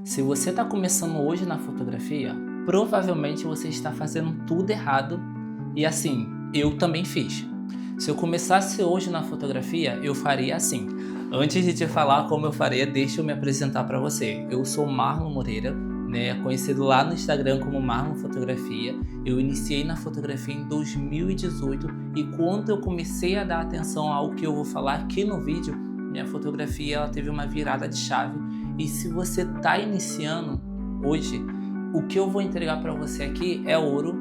Se você está começando hoje na fotografia, provavelmente você está fazendo tudo errado e assim, eu também fiz. Se eu começasse hoje na fotografia, eu faria assim. Antes de te falar como eu faria, deixa eu me apresentar para você. Eu sou Marlon Moreira, conhecido lá no Instagram como Marlon Fotografia. Eu iniciei na fotografia em 2018 e quando eu comecei a dar atenção ao que eu vou falar aqui no vídeo, minha fotografia ela teve uma virada de chave. E se você está iniciando hoje, o que eu vou entregar para você aqui é ouro.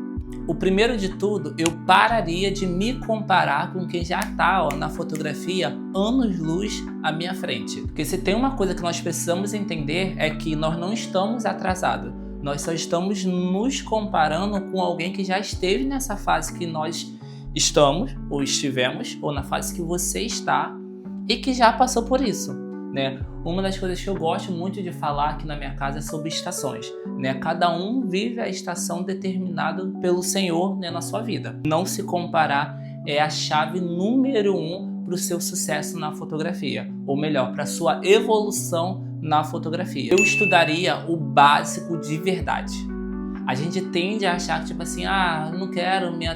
O primeiro de tudo, eu pararia de me comparar com quem já está na fotografia anos-luz à minha frente. Porque se tem uma coisa que nós precisamos entender é que nós não estamos atrasados. Nós só estamos nos comparando com alguém que já esteve nessa fase que nós estamos, ou estivemos, ou na fase que você está e que já passou por isso. Uma das coisas que eu gosto muito de falar aqui na minha casa é sobre estações. Cada um vive a estação determinada pelo Senhor na sua vida. Não se comparar é a chave número 1 para o seu sucesso na fotografia. Ou melhor, para a sua evolução na fotografia. Eu estudaria o básico de verdade. A gente tende a achar que tipo assim, não quero me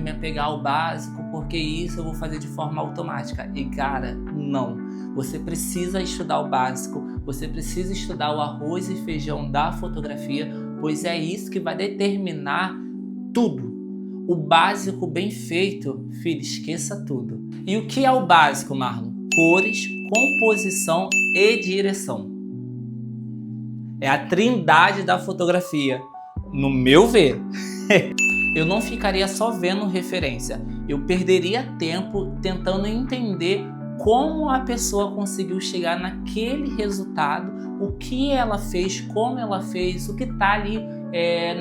apegar ao básico porque isso eu vou fazer de forma automática. E cara, não. Você precisa estudar o básico, você precisa estudar o arroz e feijão da fotografia, pois é isso que vai determinar tudo. O básico bem feito, filho, esqueça tudo. E o que é o básico, Marlon? Cores, composição e direção. É a trindade da fotografia. No meu ver, eu não ficaria só vendo referência. Eu perderia tempo tentando entender como a pessoa conseguiu chegar naquele resultado, o que ela fez, como ela fez, o que está ali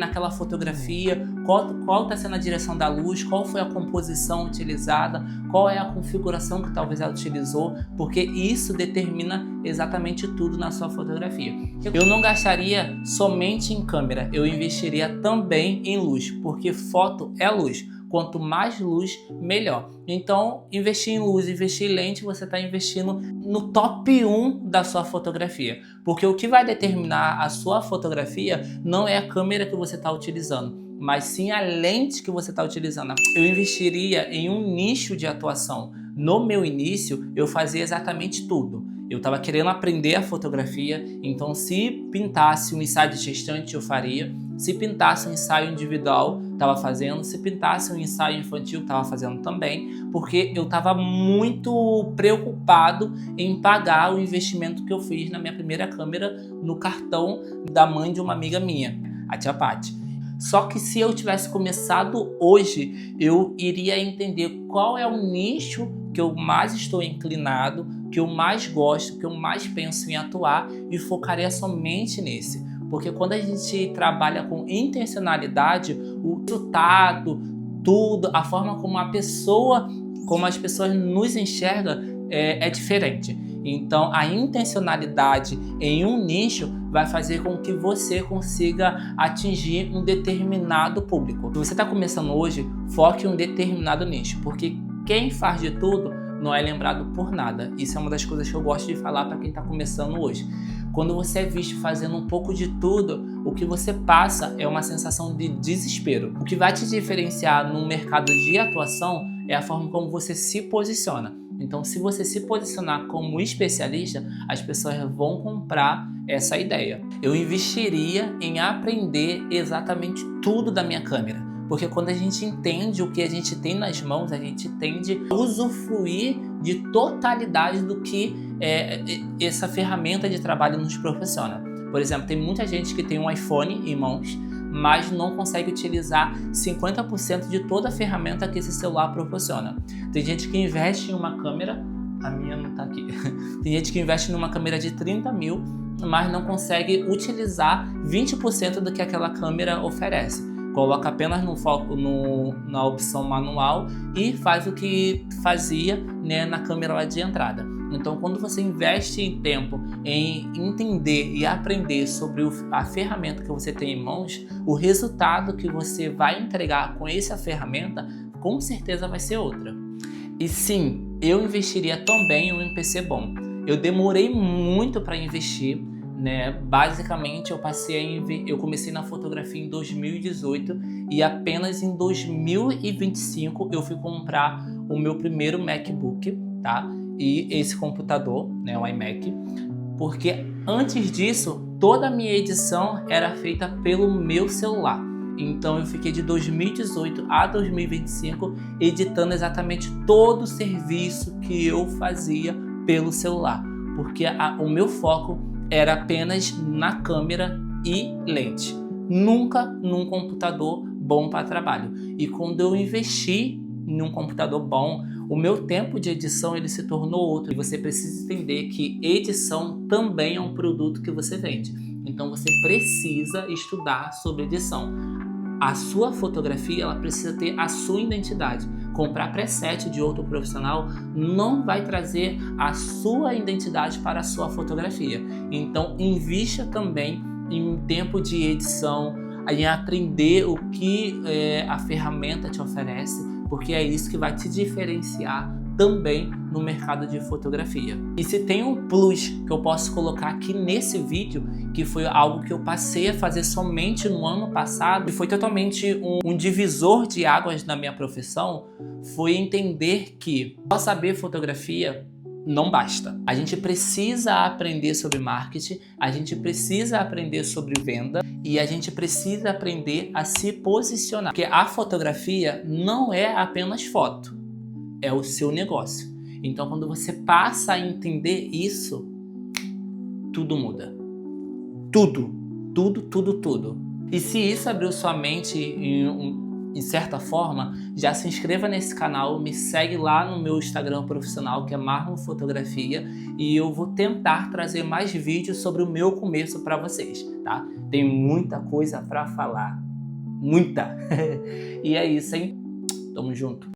naquela fotografia, qual está sendo a direção da luz, qual foi a composição utilizada, qual é a configuração que talvez ela utilizou, porque isso determina exatamente tudo na sua fotografia. Eu não gastaria somente em câmera, eu investiria também em luz, porque foto é luz. Quanto mais luz, melhor. Então, investir em luz, investir em lente, você está investindo no top 1 da sua fotografia. Porque o que vai determinar a sua fotografia não é a câmera que você está utilizando, mas sim a lente que você está utilizando. Eu investiria em um nicho de atuação. No meu início, eu fazia exatamente tudo. Eu estava querendo aprender a fotografia, então se pintasse um ensaio de gestante, eu faria. Se pintasse um ensaio individual, estava fazendo. Se pintasse um ensaio infantil, estava fazendo também, porque eu estava muito preocupado em pagar o investimento que eu fiz na minha primeira câmera no cartão da mãe de uma amiga minha, a tia Paty. Só que se eu tivesse começado hoje, eu iria entender qual é o nicho que eu mais estou inclinado, que eu mais gosto, que eu mais penso em atuar e focaria somente nesse. Porque quando a gente trabalha com intencionalidade, o resultado, tudo, a forma como as pessoas nos enxergam é diferente. Então a intencionalidade em um nicho vai fazer com que você consiga atingir um determinado público. Se você está começando hoje, foque em um determinado nicho, porque quem faz de tudo não é lembrado por nada. Isso é uma das coisas que eu gosto de falar para quem está começando hoje. Quando você é visto fazendo um pouco de tudo, o que você passa é uma sensação de desespero. O que vai te diferenciar no mercado de atuação é a forma como você se posiciona. Então, se você se posicionar como especialista, as pessoas vão comprar essa ideia. Eu investiria em aprender exatamente tudo da minha câmera. Porque quando a gente entende o que a gente tem nas mãos, a gente tende a usufruir de totalidade do que essa ferramenta de trabalho nos proporciona. Por exemplo, tem muita gente que tem um iPhone em mãos, mas não consegue utilizar 50% de toda a ferramenta que esse celular proporciona. Tem gente que investe em uma câmera, a minha não tá aqui, tem gente que investe numa câmera de 30 mil, mas não consegue utilizar 20% do que aquela câmera oferece. Coloca apenas no foco na opção manual e faz o que fazia na câmera lá de entrada. Então, quando você investe em tempo em entender e aprender sobre a ferramenta que você tem em mãos, o resultado que você vai entregar com essa ferramenta, com certeza vai ser outra. E sim, eu investiria também em um PC bom. Eu demorei muito para investir, né? Basicamente eu comecei na fotografia em 2018 e apenas em 2025 eu fui comprar o meu primeiro MacBook, tá? E esse computador, né, o iMac, porque antes disso toda a minha edição era feita pelo meu celular. Então eu fiquei de 2018 a 2025 editando exatamente todo o serviço que eu fazia pelo celular, porque o meu foco era apenas na câmera e lente, nunca num computador bom para trabalho. E quando eu investi em um computador bom, o meu tempo de edição ele se tornou outro. E você precisa entender que edição também é um produto que você vende. Então você precisa estudar sobre edição. A sua fotografia ela precisa ter a sua identidade. Comprar preset de outro profissional não vai trazer a sua identidade para a sua fotografia. Então invista também em tempo de edição, em aprender o que a ferramenta te oferece, porque é isso que vai te diferenciar também no mercado de fotografia. E se tem um plus que eu posso colocar aqui nesse vídeo, que foi algo que eu passei a fazer somente no ano passado, e foi totalmente um divisor de águas na minha profissão, foi entender que só saber fotografia não basta. A gente precisa aprender sobre marketing, a gente precisa aprender sobre venda e a gente precisa aprender a se posicionar. Porque a fotografia não é apenas foto, é o seu negócio. Então quando você passa a entender isso, tudo muda. Tudo. E se isso abriu sua mente em certa forma, já se inscreva nesse canal, me segue lá no meu Instagram profissional, que é Marlon Fotografia, e eu vou tentar trazer mais vídeos sobre o meu começo para vocês, tá? Tem muita coisa para falar, muita. E é isso, hein? Tamo junto.